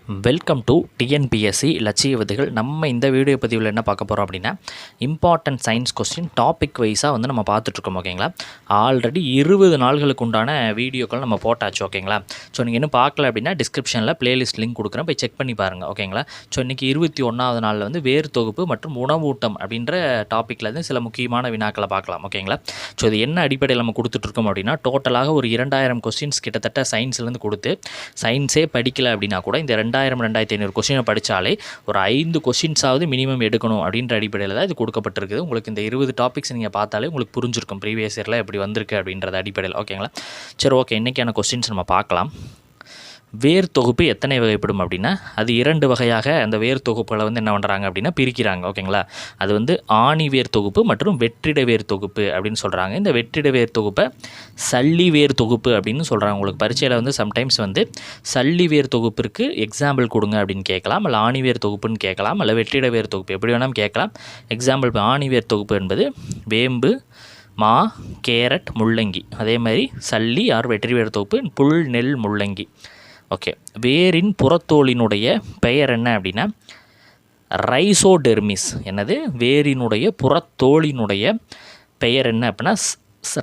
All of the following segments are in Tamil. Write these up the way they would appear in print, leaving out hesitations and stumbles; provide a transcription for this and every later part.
வெல்கம் டு டிஎன்பிஎஸ்சி லட்சிய விதைகள். நம்ம இந்த வீடியோ பதிவில் என்ன பார்க்க போகிறோம் அப்படின்னா, இம்பார்ட்டன்ட் சயின்ஸ் கொஸ்டின் டாபிக் வைஸாக வந்து நம்ம பார்த்துட்ருக்கோம். ஓகேங்களா, ஆல்ரெடி 20 நாள்களுக்கு உண்டான வீடியோக்கள் நம்ம போட்டாச்சு. ஓகேங்களா, ஸோ நீங்கள் இன்னும் பார்க்கல அப்படின்னா டிஸ்கிரிப்ஷனில் பிளேலிஸ்ட் லிங்க் கொடுக்குறேன், போய் செக் பண்ணி பாருங்கள். ஓகேங்களா, ஸோ இன்றைக்கி 21வது நாளில் வந்து வேர் தொகுப்பு மற்றும் உணவூட்டம் அப்படின்ற டாப்பிக்கில் இருந்து சில முக்கியமான வினாக்களை பார்க்கலாம். ஓகேங்களா, ஸோ இது என்ன அடிப்படையில் நம்ம கொடுத்துட்ருக்கோம் அப்படின்னா, டோட்டலாக ஒரு 2000 கொஸ்டின்ஸ் கிட்டத்தட்ட சயின்ஸ்லேருந்து கொடுத்து சயின்ஸே படிக்கலை அப்படின்னா கூட இந்த 2500 கொஸ்டினை படித்தாலே ஒரு 5 கொஸ்டின்ஸாவது மினிமம் எடுக்கணும் அப்படின்ற அடிப்படையில் தான் இது கொடுக்கப்பட்டிருக்குது. உங்களுக்கு இந்த 20 டாபிக்ஸ் நீங்கள் பார்த்தாலே உங்களுக்கு புரிஞ்சிருக்கும் ப்ரீவியஸ் இயரில் எப்படி வந்திருக்கு அப்படின்றது அடிப்படையில். ஓகேங்களா, சரி ஓகே, இன்றைக்கான கொஸ்டின்ஸ் நம்ம பார்க்கலாம். வேர் தொகுப்பு எத்தனை வகைப்படும் அப்படின்னா, அது 2 வகையாக அந்த வேர் தொகுப்புகளை வந்து என்ன பண்ணுறாங்க அப்படின்னா பிரிக்கிறாங்க. ஓகேங்களா, அது வந்து ஆணி வேர் தொகுப்பு மற்றும் வெற்றிட வேர் தொகுப்பு அப்படின்னு சொல்கிறாங்க. இந்த வெற்றிட வேர் தொகுப்பை சல்லி வேர் தொகுப்பு அப்படின்னு சொல்கிறாங்க. உங்களுக்கு பரீட்சையில் வந்து சம்டைம்ஸ் வந்து சல்லி வேர் தொகுப்பிற்கு எக்ஸாம்பிள் கொடுங்க அப்படின்னு கேட்கலாம், இல்லை ஆணி வேர் தொகுப்புன்னு கேட்கலாம், இல்லை வெற்றிட வேர் தொகுப்பு எப்படி வேணாலும் கேட்கலாம். எக்ஸாம்பிள் ஆணி வேர் தொகுப்பு என்பது வேம்பு, மா, கேரட், முள்ளங்கி. அதே மாதிரி சல்லி ஆர் வெற்றி வேர் தொகுப்பு புல், நெல், முள்ளங்கி. ஓகே, வேரின் புறத்தோலினுடைய பெயர் என்ன அப்படின்னா ரைசோடெர்மிஸ். என்னது? வேரினுடைய புறத்தோலினுடைய பெயர் என்ன அப்படின்னா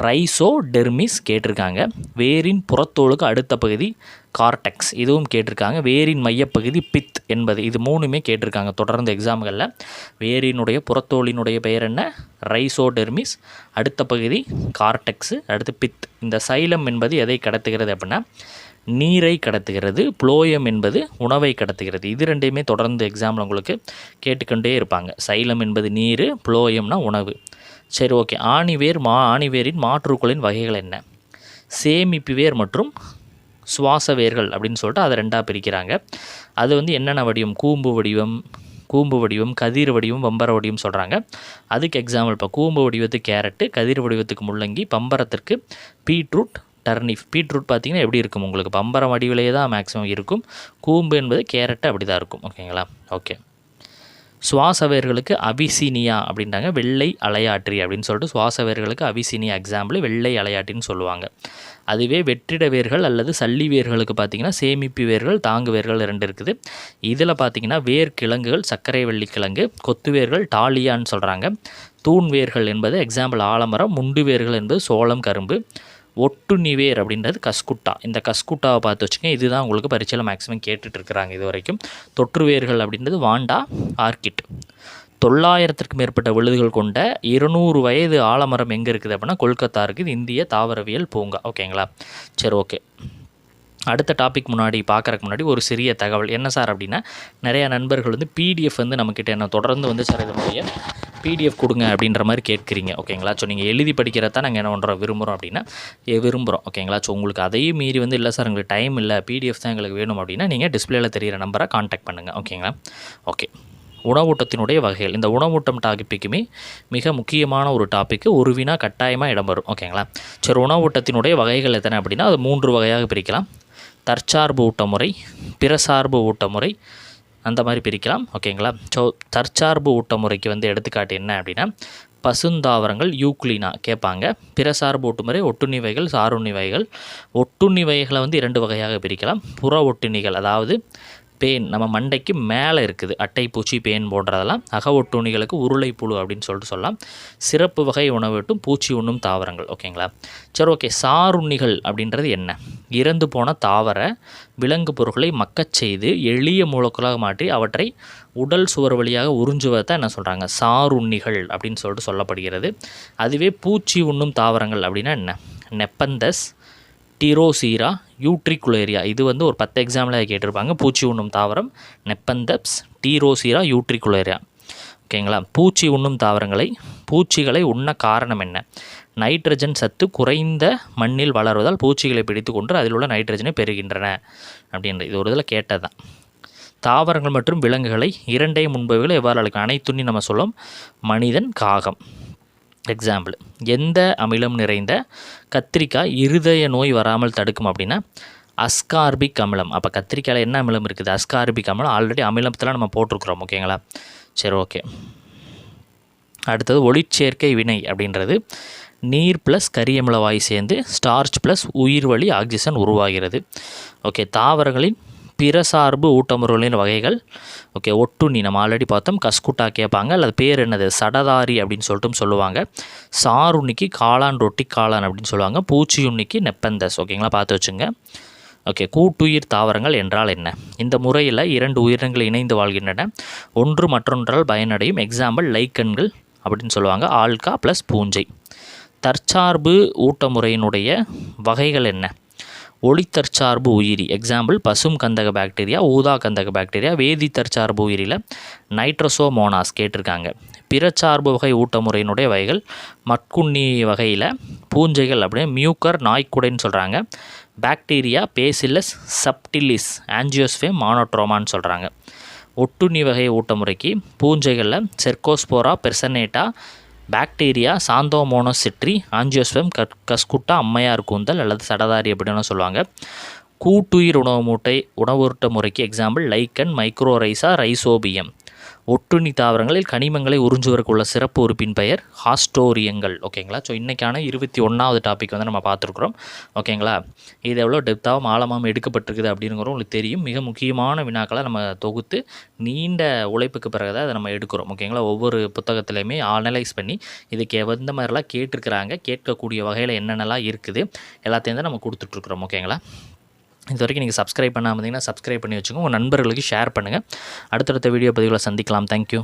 ரைசோடெர்மிஸ் கேட்டிருக்காங்க. வேரின் புறத்தோலுக்கு அடுத்த பகுதி கார்டெக்ஸ், இதுவும் கேட்டிருக்காங்க. வேரின் மையப்பகுதி பித் என்பது, இது 3மே கேட்டிருக்காங்க தொடர்ந்து எக்ஸாம்களில். வேரினுடைய புறத்தோலினுடைய பெயர் என்ன? ரைசோடெர்மிஸ், அடுத்த பகுதி கார்டெக்ஸு, அடுத்து பித். இந்த சைலம் என்பது எதை கடத்துகிறது அப்படின்னா நீரை கடத்துகிறது. புளோயம் என்பது உணவை கடத்துகிறது. இது ரெண்டையுமே தொடர்ந்து எக்ஸாம்பிள் உங்களுக்கு கேட்டுக்கொண்டே இருப்பாங்க. சைலம் என்பது நீர், புளோயம்னா உணவு. சரி ஓகே, ஆணிவேர், ஆணிவேரின் மாற்றுக்குளின் வகைகள் என்ன? சேமிப்பு வேர் மற்றும் சுவாச வேர்கள் அப்படின்னு சொல்லிட்டு அதை 2ஆக பிரிக்கிறாங்க. அது வந்து என்னென்ன வடிவம்? கூம்பு வடிவம், கதிர் வடிவம், பம்பர வடிவம் சொல்கிறாங்க. அதுக்கு எக்ஸாம்பிள் இப்போ கூம்பு வடிவத்துக்கு கேரட்டு, கதிர் வடிவத்துக்கு முள்ளங்கி, பம்பரத்திற்கு பீட்ரூட், டர்னிப். பீட்ரூட் பார்த்திங்கன்னா எப்படி இருக்கும் உங்களுக்கு? பம்பரம் வடிவிலேயே தான் மேக்ஸிமம் இருக்கும். கூம்பு என்பது கேரட்டு அப்படி தான் இருக்கும். ஓகேங்களா, ஓகே. சுவாச வேர்களுக்கு அபிசீனியா அப்படின்றாங்க, வெள்ளை அலையாற்றி அப்படின்னு சொல்லிட்டு சுவாச வேர்களுக்கு அபிசீனியா எக்ஸாம்பிள் வெள்ளை அலையாற்றின்னு சொல்லுவாங்க. அதுவே வெற்றிட வேர்கள் அல்லது சல்லி வேர்களுக்கு பார்த்திங்கன்னா சேமிப்பு வேர்கள், தாங்கு வேர்கள் 2 இருக்குது. இதில் பார்த்திங்கன்னா வேர் கிழங்குகள் சர்க்கரை வெள்ளி கிழங்கு, கொத்து வேர்கள் டாலியான்னு சொல்கிறாங்க. தூண் வேர்கள் என்பது எக்ஸாம்பிள் ஆலமரம், முண்டு வேர்கள் என்பது சோளம், கரும்பு. ஒட்டுண்ணி வேர் அப்படின்றது கஸ்குட்டா. இந்த கஸ்குட்டாவை பார்த்து வச்சுக்கோங்க, இதுதான் உங்களுக்கு பரீட்சையில் மேக்ஸிமம் கேட்டுட்ருக்குறாங்க இது வரைக்கும். தொற்று வேர்கள் அப்படின்றது வாண்டா, ஆர்கிட். 900க்கும் மேற்பட்ட விழுதுகள் கொண்ட 200 வயது ஆலமரம் எங்கே இருக்குது அப்படின்னா கொல்கத்தா இருக்குது, இந்திய தாவரவியல் பூங்கா. ஓகேங்களா, சரி ஓகே. அடுத்த டாபிக் பார்க்குறதுக்கு முன்னாடி ஒரு சிறிய தகவல் என்ன சார் அப்படின்னா, நிறையா நண்பர்கள் வந்து பிடிஎஃப் வந்து நம்மக்கிட்ட என்ன தொடர்ந்து வந்து சார் இதனுடைய பிடிஎஃப் கொடுங்க அப்படின்ற மாதிரி கேட்குறீங்க. ஓகேங்களா, ஸோ நீங்கள் எழுதி படிக்கிறதான் நாங்கள் என்ன பண்ணுறோம் விரும்புகிறோம் அப்படின்னா விரும்புகிறோம். ஓகேங்களா, ஸோ உங்களுக்கு அதையும் மீறி வந்து இல்லை சார் எங்களுக்கு டைம் இல்லை, பிடிஎஃப் தான் எங்களுக்கு வேணும் அப்படின்னா நீங்கள் டிஸ்பிளேயில் தெரிகிற நம்பரை கான்டாக்ட் பண்ணுங்கள். ஓகேங்களா, ஓகே. உணவூட்டத்தினுடைய வகைகள், இந்த உணவூட்டம் டாபிக்குமே மிக முக்கியமான ஒரு டாப்பிக்கு, ஒரு வினா கட்டாயமாக இடம் வரும். ஓகேங்களா, சரி, உணவூட்டத்தினுடைய வகைகள் எத்தனை அப்படின்னா அது 3 வகையாக பிரிக்கலாம். தற்சார்பு ஊட்டமுறை, பிறசார்பு ஊட்டமுறை, அந்த மாதிரி பிரிக்கலாம். ஓகேங்களா, ஸோ தற்சார்பு ஊட்டமுறைக்கு வந்து எடுத்துக்காட்டு என்ன அப்படின்னா பசுந்தாவரங்கள் யூக்ளினா கேட்பாங்க. பிறசார்பு ஊட்டுமுறை ஒட்டுண்ணி வகைகள், சாருண்ணி வகைகள். ஒட்டுண்ணி வகைகளை வந்து 2 வகையாக பிரிக்கலாம். புற ஒட்டுண்ணிகள், அதாவது பேன் நம்ம மண்டைக்கு மேலே இருக்குது, அட்டை பூச்சி பேன் போன்றதெல்லாம். அக ஒட்டுண்ணிகளுக்கு உருளைப்புழு அப்படின்னு சொல்லிட்டு சொல்லலாம். சிறப்பு வகை உணவூட்டும் பூச்சி உண்ணும் தாவரங்கள். ஓகேங்களா, சரி ஓகே. சாருண்ணிகள் அப்படின்றது என்ன? இறந்து போன தாவர விலங்கு பொருட்களை மக்கச் செய்து எளிய மூலக்கூறாக மாற்றி அவற்றை உடல் சுவர் வழியாக உறிஞ்சுவதை என்ன சொல்கிறாங்க? சாருண்ணிகள் அப்படின்னு சொல்லிட்டு சொல்லப்படுகிறது. அதுவே பூச்சி உண்ணும் தாவரங்கள் அப்படின்னா என்ன? நெப்பந்தஸ், டிரோசீரா, யூட்ரிகுலேரியா. இது வந்து ஒரு 10 எக்ஸாம்பிளாக கேட்டிருப்பாங்க. பூச்சி உண்ணும் தாவரம் நெப்பந்தப்ஸ், டிரோசீரா, யூட்ரிகுலேரியா. ஓகேங்களா, பூச்சி உண்ணும் தாவரங்களை பூச்சிகளை உண்ண காரணம் என்ன? நைட்ரஜன் சத்து குறைந்த மண்ணில் வளர்வதால் பூச்சிகளை பிடித்து கொண்டு அதில் உள்ள நைட்ரஜனை பெறுகின்றன அப்படின்ற இது ஒரு இதில் கேட்டது தான். தாவரங்கள் மற்றும் விலங்குகளை 2 முன்பவைகளை எவ்வாறு அழைக்கும்? அனைத்துண்ணி நம்ம சொல்லும், மனிதன், காகம். எக்ஸாம்பிள், எந்த அமிலம் நிறைந்த கத்திரிக்காய் இருதய நோய் வராமல் தடுக்கும் அப்படின்னா அஸ்கார்பிக் அமிலம். அப்போ கத்திரிக்காயில் என்ன அமிலம் இருக்குது? அஸ்கார்பிக் அமிலம். ஆல்ரெடி அமிலத்தில் நம்ம போட்டிருக்கிறோம். ஓகேங்களா, சரி ஓகே. அடுத்தது ஒளிச்சேர்க்கை வினை அப்படின்றது நீர் ப்ளஸ் கரியமிலவாய் சேர்ந்து ஸ்டார்ச் ப்ளஸ் உயிர்வழி ஆக்சிஜன் உருவாகிறது. ஓகே, தாவரங்களின் பிற சார்பு ஊட்டமுறைகளின் வகைகள். ஓகே, ஒட்டுண்ணி நம்ம ஆல்ரெடி பார்த்தோம், கஸ்குட்டா கேட்பாங்க, அல்லது பேர் என்னது சடதாரி அப்படின்னு சொல்லுவாங்க. சாருண்ணிக்கு காளான் ரொட்டி காளான் அப்படின்னு சொல்லுவாங்க. பூச்சியுண்ணிக்கு நெப்பந்தஸ். ஓகேங்களா, பார்த்து வச்சுங்க. ஓகே, கூட்டுயிர் தாவரங்கள் என்றால் என்ன? இந்த முறையில் 2 உயிரினங்கள் இணைந்து வாழ்கின்றன, ஒன்று மற்றொன்றால் பயனடையும். எக்ஸாம்பிள் லைக்கன்கள் அப்படின்னு சொல்லுவாங்க, ஆல்கா ப்ளஸ் பூஞ்சை. தற்சார்பு ஊட்டமுறையினுடைய வகைகள் என்ன? ஒளித்தற்சார்பு உயிரி, எக்ஸாம்பிள் பசும் கந்தக பாக்டீரியா, ஊதா கந்தக பாக்டீரியா. வேதி தற்சார்பு உயிரியில் நைட்ரோசோமோனாஸ் கேட்டிருக்காங்க. பிறச்சார்பு வகை ஊட்டமுறையினுடைய வகைகள் மட்குண்ணி வகையில் பூஞ்சைகள் அப்படின்னு மியூக்கர் நாய்க்குடைன்னு சொல்கிறாங்க. பாக்டீரியா பேசில்லஸ் சப்டிலிஸ் ஆஞ்சியோஸ்பேம் மானோட்ரோமான்னு சொல்கிறாங்க. ஒட்டுண்ணி வகை ஊட்டமுறைக்கு பூஞ்சைகளில் செர்கோஸ்போரா பெர்சனேட்டா, பாக்டீரியா சாந்தோமோனோசிட்ரி, ஆஞ்சியோஸ்பெம் கஸ்குட்டா அம்மையார் கூந்தல் அல்லது சடதாரி அப்படின்னு சொல்லுவாங்க. கூட்டுயிர் உணவூட்ட முறைக்கு எக்ஸாம்பிள் லைக்கன், மைக்ரோரைசா, ரைசோபியம். ஒட்டுண்ணி தாவரங்களில் கனிமங்களை உறிஞ்சுவதற்குள்ள சிறப்பு உறுப்பின் பெயர் ஹாஸ்டோரியங்கள். ஓகேங்களா, ஸோ இன்றைக்கான 21வது டாபிக் வந்து நம்ம பார்த்துருக்குறோம். ஓகேங்களா, இது எவ்வளோ டெப்த்தாகவும் ஆழமாகவும் எடுக்கப்பட்டிருக்குது அப்படிங்கிறது உங்களுக்கு தெரியும். மிக முக்கியமான வினாக்களை நம்ம தொகுத்து நீண்ட உழைப்புக்கு பிறகு தான் அதை நம்ம எடுக்கிறோம். ஓகேங்களா, ஒவ்வொரு புத்தகத்துலையுமே அனலைஸ் பண்ணி இதுக்கு எந்த மாதிரிலாம் கேட்டிருக்கிறாங்க, கேட்கக்கூடிய வகையில் என்னென்னலாம் இருக்குது எல்லாத்தையும் தான் நம்ம கொடுத்துட்ருக்குறோம். ஓகேங்களா, இது வரைக்கும் நீங்கள் சப்ஸ்கிரைப் பண்ணாமல் இருந்தீங்கன்னா சப்ஸ்கிரைப் பண்ணி வச்சுக்கோங்க. உங்கள் நண்பர்களுக்கு ஷேர் பண்ணுங்கள். அடுத்தடுத்த வீடியோ பதிவுகளை சந்திக்கலாம். தேங்க்யூ.